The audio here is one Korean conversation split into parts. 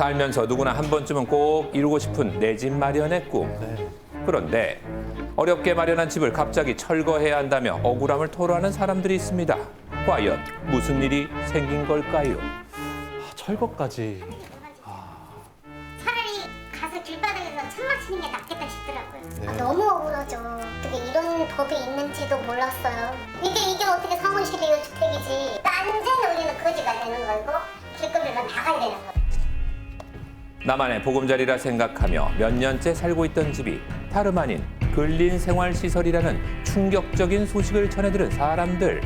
살면서 누구나 한 번쯤은 꼭 이루고 싶은 내 집 마련의 꿈. 그런데 어렵게 마련한 집을 갑자기 철거해야 한다며 억울함을 토로하는 사람들이 있습니다. 과연 무슨 일이 생긴 걸까요? 철거까지. 차라리 가서 길바닥에서 천막 치는 게 낫겠다 싶더라고요. 네. 너무 억울하죠. 어떻게 이런 법이 있는지도 몰랐어요. 이게 어떻게 사무실이에요, 주택이지. 완전 우리는 거지가 되는 거고 길거리로 나가야 되는 거예요. 나만의 보금자리라 생각하며 몇 년째 살고 있던 집이 다름 아닌 근린생활시설이라는 충격적인 소식을 전해들은 사람들.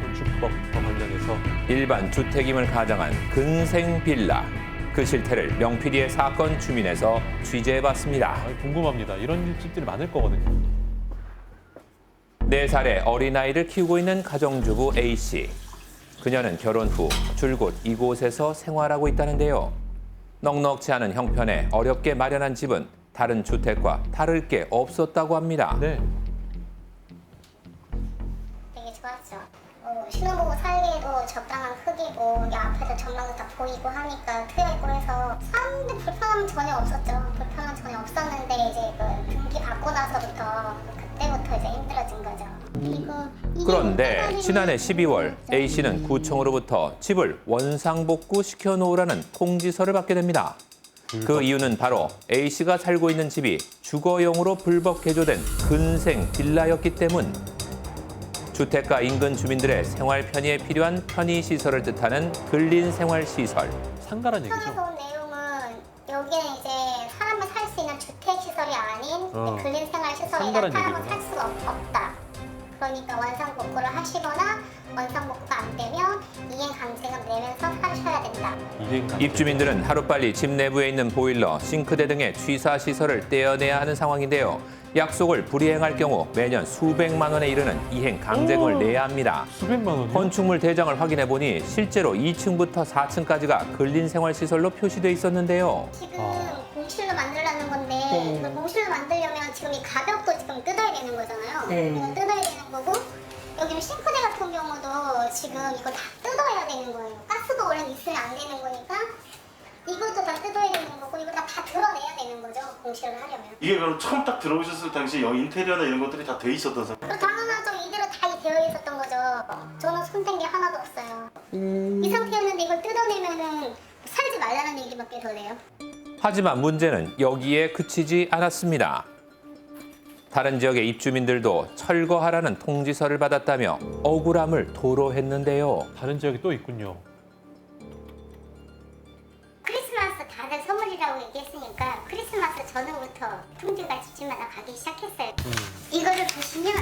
건축법과 관련해서 일반 주택임을 가정한 근생빌라. 그 실태를 명PD의 사건 주민에서 취재해봤습니다. 궁금합니다. 이런 집들이 많을 거거든요. 4살의 어린아이를 키우고 있는 가정주부 A씨. 그녀는 결혼 후 줄곧 이곳에서 생활하고 있다는데요. 넉넉지 않은 형편에 어렵게 마련한 집은 다른 주택과 다를 게 없었다고 합니다. 네. 되게 좋았죠. 신혼부부 살기에도 적당한 크기고 여기 앞에서 전망도 다 보이고 하니까 트여있고 해서 사는데 불편함은 전혀 없었죠. 불편함은 전혀 없었는데 이제 그 등기 받고 나서부터 그때부터 이제 힘들어진 거죠. 그런데 지난해 12월 A씨는 구청으로부터 집을 원상복구 시켜놓으라는 통지서를 받게 됩니다. 그 이유는 바로 A씨가 살고 있는 집이 주거용으로 불법 개조된 근생 빌라였기 때문. 주택가 인근 주민들의 생활 편의에 필요한 편의시설을 뜻하는 근린생활시설. 상가란 얘기죠. 청에서 온 내용은 여기는 이제 사람을 살 수 있는 주택시설이 아닌 근린생활시설이라 상가란 사람은 얘기구나. 살 수가 없다. 그러니까 원상복구를 하시거나 원상복구가 안 되면 이행강제금 내면서 사셔야 된다. 입주민들은 하루빨리 집 내부에 있는 보일러, 싱크대 등의 취사시설을 떼어내야 하는 상황인데요. 약속을 불이행할 경우 매년 수백만 원에 이르는 이행 강제금을 내야 합니다. 수백만 원이요? 건축물 대장을 확인해 보니 실제로 2층부터 4층까지가 근린생활시설로 표시돼 있었는데요. 지금 공실로 만들려는 건데 그 공실로 만들려면 지금 이 가벽도 지금 뜯어야 되는 거잖아요. 이거 뜯어야 되는 거고 여기는 싱크대 같은 경우도 지금 이거 다 뜯어야 되는 거예요. 가스도 원래 있으면 안 되는 거니까 이것도 다 뜯어야 되는 거고 이거 다 드러내야 되는 거죠. 공실을 하려면. 이게 그럼 처음 딱 들어오셨을 당시 여기 인테리어나 이런 것들이 다 돼 있었던 상태? 당연하죠. 이대로 다 되어 있었던 거죠. 저는 손댄 게 하나도 없어요. 이 상태였는데 이걸 뜯어내면은 살지 말라는 얘기밖에 더 돼요. 하지만 문제는 여기에 그치지 않았습니다. 다른 지역의 입주민들도 철거하라는 통지서를 받았다며 억울함을 토로했는데요. 다른 지역이 또 있군요. 크리스마스 다들 선물이라고 얘기했으니까 크리스마스 전후부터 통지가 집집마다 가기 시작했어요. 이거를 보시면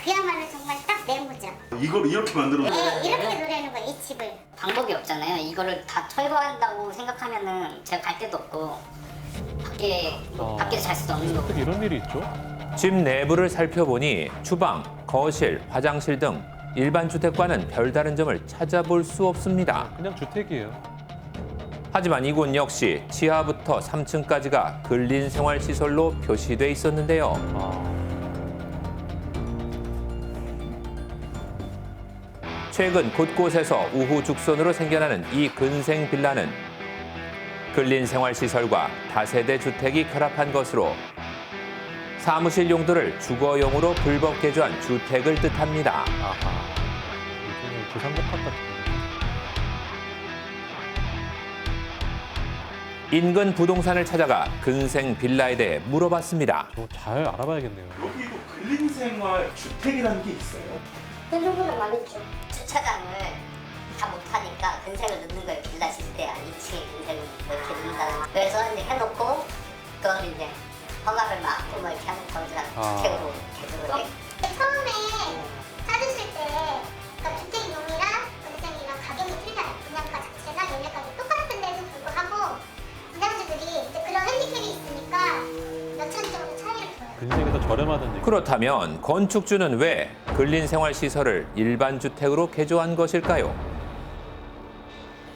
그야말로 정말 딱 내무죠. 이걸 이렇게 만들어 놓은 네, 이렇게 노래하는 거예요, 이 집을. 방법이 없잖아요. 이거를 다 철거한다고 생각하면은 제가 갈 데도 없고 밖에서 잘 수도 없는 거고. 어떻게 이런 일이 있죠? 집 내부를 살펴보니 주방, 거실, 화장실 등 일반 주택과는 별다른 점을 찾아볼 수 없습니다. 그냥 주택이에요. 하지만 이곳 역시 지하부터 3층까지가 근린생활시설로 표시돼 있었는데요. 최근 곳곳에서 우후 죽순으로 생겨나는 이 근생 빌라는 근린생활시설과 다세대 주택이 결합한 것으로 사무실 용도를 주거용으로 불법 개조한 주택을 뜻합니다. 아하. 요즘은 부산복합 같은 거. 인근 부동산을 찾아가 근생 빌라에 대해 물어봤습니다. 잘 알아봐야겠네요. 여기도 근린생활 주택이라는 게 있어요? 그 정도는 많겠죠. 주차장을 다 못하니까 근색을 넣는 거예요. 빌라 시대야 2층에 근색을 이렇게 넣는다는. 그래서 이제 해놓고 그걸 이제 허가를 막고 뭐 이렇게 하는 거지가 주택으로 개조를 해. 처음에 찾으실 때 그러니까 주택용이랑 근생이랑 가격이 틀려요. 분양가 자체나 연매가도 똑같은데도 불구하고 분양주들이 이제 그런 핸디캡이 있으니까 몇천 정도 차이를 줘요. 근생이 더 저렴하다는 얘기. 그렇다면 건축주는 왜 근린생활시설을 일반 주택으로 개조한 것일까요?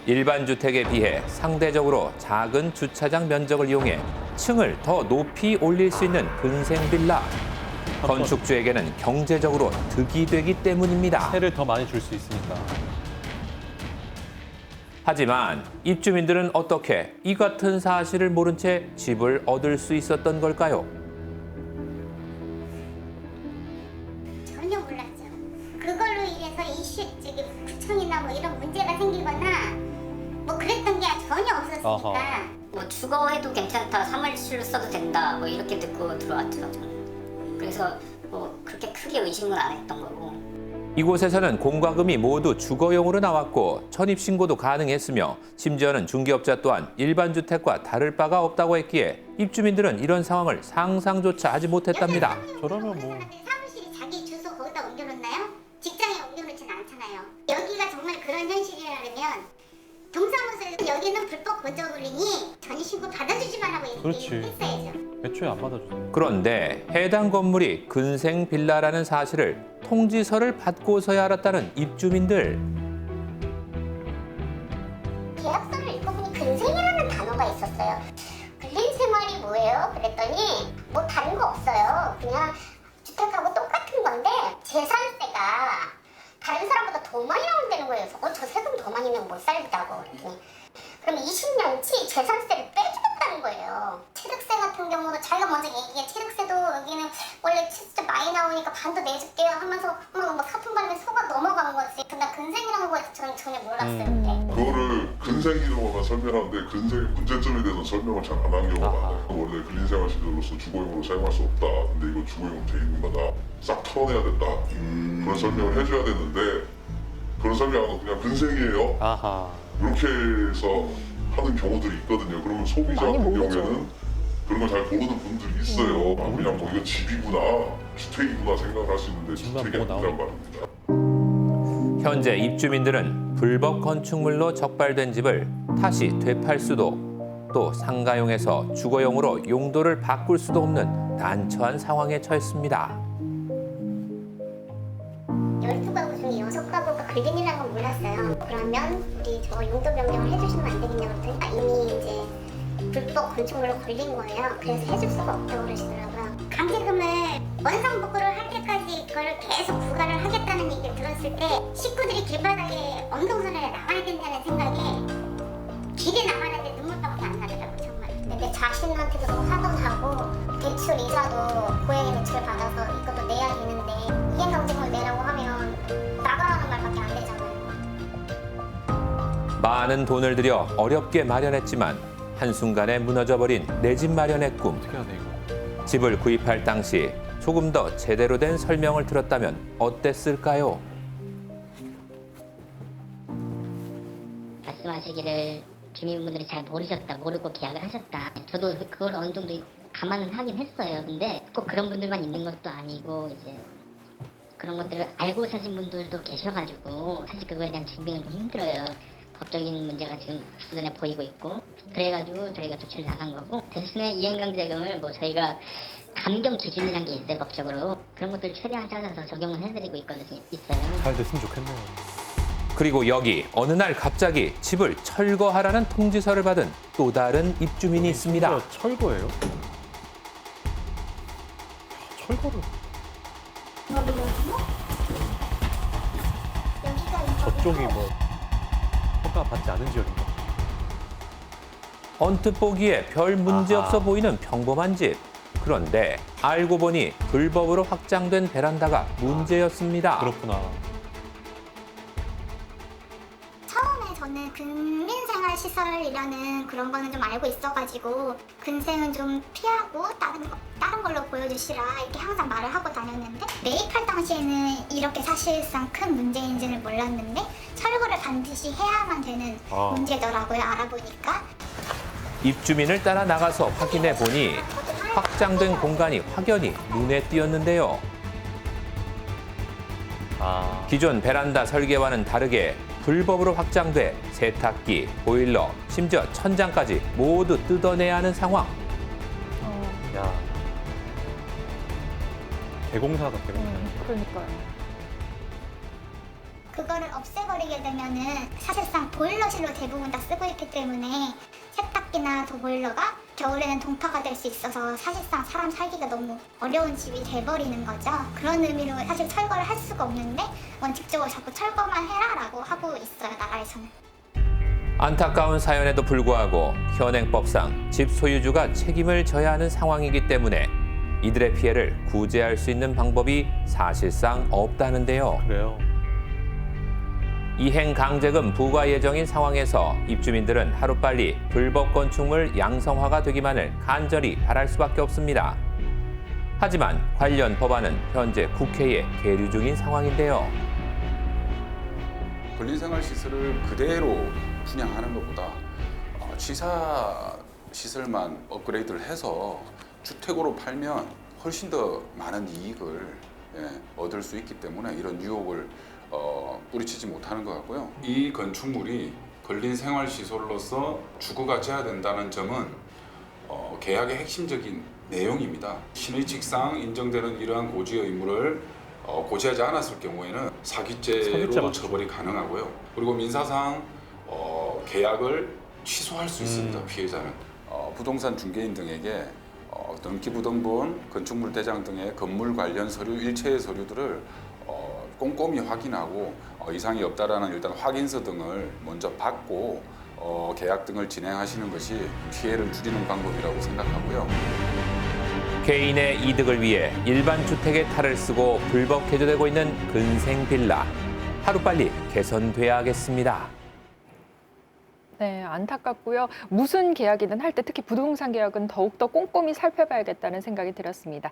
일반 주택에 비해 상대적으로 작은 주차장 면적을 이용해 층을 더 높이 올릴 수 있는 근생 빌라. 건축주에게는 경제적으로 득이 되기 때문입니다. 세를 더 많이 줄 수 있으니까. 하지만 입주민들은 어떻게 이 같은 사실을 모른 채 집을 얻을 수 있었던 걸까요? 전혀 몰랐죠. 그걸로 인해서 저기 구청이나 뭐 이런 문제가 생기거나 뭐 그랬던 게 전혀 없었으니까. 어허. 뭐 주거해도 괜찮다, 사무실로 써도 된다, 뭐 이렇게 듣고 들어왔죠. 저는. 그래서 뭐 그렇게 크게 의심은 안 했던 거고. 이곳에서는 공과금이 모두 주거용으로 나왔고 전입신고도 가능했으며 심지어는 중개업자 또한 일반 주택과 다를 바가 없다고 했기에 입주민들은 이런 상황을 상상조차 하지 못했답니다. 저러면 뭐 사무실이 자기 주소 거기다 옮겨놓나요? 직장에 옮겨놓진 않잖아요. 여기가 정말 그런 현실이라면 동사무소 여기는 불법 건조물이니 전입신고 받아주지 말라고 그렇지. 했어야죠. 애초에 안 받아주세요. 그런데 해당 건물이 근생 빌라라는 사실을 통지서를 받고서야 알았다는 입주민들. 계약서를 읽어보니 근생이라는 단어가 있었어요. 근생활이 뭐예요? 그랬더니 뭐 다른 거 없어요. 그냥 주택하고 똑같은 건데 재산세가 다른 사람보다 더 많이 나온다는 거예요. 저 세금 더 많이 내면 못 살겠다고 그랬더니 그럼 20년치 재산세를 빼주겠다는 거예요. 취득세 같은 경우도 자기가 먼저 얘기해. 취득세도 여기는 원래 진짜 많이 나오니까 반도 내줄게요 하면서 뭐 사통 받으면 속아 넘어간 거지. 근데 근생이라는 거에 저는 전혀 몰랐어요. 그때. 그거를 근생이라고만 설명하는데 근생의 문제점에 대해서 설명을 잘 안 한 경우가 많아요. 원래 근린생활 시설로서 주거용으로 사용할 수 없다. 근데 이거 주거용으로 돼 있는 거다. 싹 털어내야 된다. 그런 설명을 해줘야 되는데 그런 설명 안 하고 그냥 근생이에요. 아하. 이렇게 해서 하는 경우들이 있거든요. 그러면 소비자 같은 경우에는 그런 걸 잘 모르는 분들이 있어요. 아, 그냥 뭐 이거 집이구나, 주택이구나 생각을 할 수 있는데 집만 주택이 보고 아니란 말입니다. 현재 입주민들은 불법 건축물로 적발된 집을 다시 되팔 수도 또 상가용에서 주거용으로 용도를 바꿀 수도 없는 난처한 상황에 처했습니다. 12가구 중에 6가구가 근린이라는 건 몰랐어요. 그러면 우리 저 용도 변경을 해주시면 안 되겠냐고 그랬더니 이미 이제 불법 건축물로 걸린 거예요. 그래서 해줄 수가 없다고 그러시더라고요. 강제금을 원상복구를 할 때까지 그걸 계속 부과를 하겠다는 얘기를 들었을 때 식구들이 길바닥에 언동선에 나가야 된다는 생각에 길에 나가는데 눈물밖에 안 나더라고요. 정말. 근데 내 자신한테도 너무 화도 나고 대출 이자도 고액의 대출을 받아서 이것도 내야 되는데 이행강제금을 내라고 하면 나가라는 말밖에 안 되잖아요. 많은 돈을 들여 어렵게 마련했지만 한순간에 무너져버린 내 집 마련의 꿈. 어떻게 해야 돼 이거? 집을 구입할 당시 조금 더 제대로 된 설명을 들었다면 어땠을까요? 말씀하시기를 주민분들이 잘 모르고 계약을 하셨다. 저도 그걸 어느 정도 감안은 하긴 했어요. 근데 꼭 그런 분들만 있는 것도 아니고 이제 그런 것들을 알고 사신 분들도 계셔가지고 사실 그거에 대한 증빙은 좀 힘들어요. 법적인 문제가 지금 수준에 보이고 있고 그래가지고 저희가 조치를 나간 거고 대신에 이행강제금을 뭐 저희가 감경 기준이라는 게 있어요. 법적으로 그런 것들을 최대한 찾아서 적용을 해드리고 있어요. 잘 됐으면 좋겠네요. 그리고 여기 어느 날 갑자기 집을 철거하라는 통지서를 받은 또 다른 입주민이 있습니다. 심지어 철거예요? 야, 철거를. 저쪽이 뭐 허가 받지 않은 지역인가? 언뜻 보기에 별 문제 아하. 없어 보이는 평범한 집. 그런데 알고 보니 불법으로 확장된 베란다가 문제였습니다. 그렇구나. 처음에 저는 근린생활 시설이라는 그런 거는 좀 알고 있어가지고 근생은 좀 피하고 다른 걸로 보여주시라 이렇게 항상 말을 하고 다녔는데 매입할 당시에는 이렇게 사실상 큰 문제인지는 몰랐는데 철거를 반드시 해야만 되는 문제더라고요. 알아보니까. 입주민을 따라 나가서 확인해 보니 확장된 공간이 확연히 눈에 띄었는데요. 기존 베란다 설계와는 다르게 불법으로 확장돼 세탁기, 보일러, 심지어 천장까지 모두 뜯어내야 하는 상황. 야. 대공사다, 대공사. 그러니까요. 그거를 없애버리게 되면은 사실상 보일러실로 대부분 다 쓰고 있기 때문에 세탁기나 보일러가 겨울에는 동파가 될 수 있어서 사실상 사람 살기가 너무 어려운 집이 돼버리는 거죠. 그런 의미로 사실 철거를 할 수가 없는데 원칙적으로 자꾸 철거만 해라라고 하고 있어요, 나라에서는. 안타까운 사연에도 불구하고 현행법상 집 소유주가 책임을 져야 하는 상황이기 때문에 이들의 피해를 구제할 수 있는 방법이 사실상 없다는데요. 그래요. 이행 강제금 부과 예정인 상황에서 입주민들은 하루빨리 불법 건축물 양성화가 되기만을 간절히 바랄 수밖에 없습니다. 하지만 관련 법안은 현재 국회에 계류 중인 상황인데요. 근린생활시설을 그대로 분양하는 것보다 취사 시설만 업그레이드를 해서 주택으로 팔면 훨씬 더 많은 이익을 얻을 수 있기 때문에 이런 유혹을 뿌리치지 못하는 것 같고요. 이 건축물이 근린생활시설로서 주거가 된다는 점은 계약의 핵심적인 내용입니다. 신의칙상 인정되는 이러한 고지의 의무를 고지하지 않았을 경우에는 사기죄로 처벌이 가능하고요. 그리고 민사상 계약을 취소할 수 있습니다. 피해자는 부동산 중개인 등에게 등기부등본, 건축물 대장 등의 건물 관련 서류 일체의 서류들을 꼼꼼히 확인하고 이상이 없다라는 일단 확인서 등을 먼저 받고 계약 등을 진행하시는 것이 피해를 줄이는 방법이라고 생각하고요. 개인의 이득을 위해 일반 주택의 탈을 쓰고 불법 개조되고 있는 근생 빌라. 하루빨리 개선돼야겠습니다. 네, 안타깝고요. 무슨 계약이든 할 때 특히 부동산 계약은 더욱더 꼼꼼히 살펴봐야겠다는 생각이 들었습니다.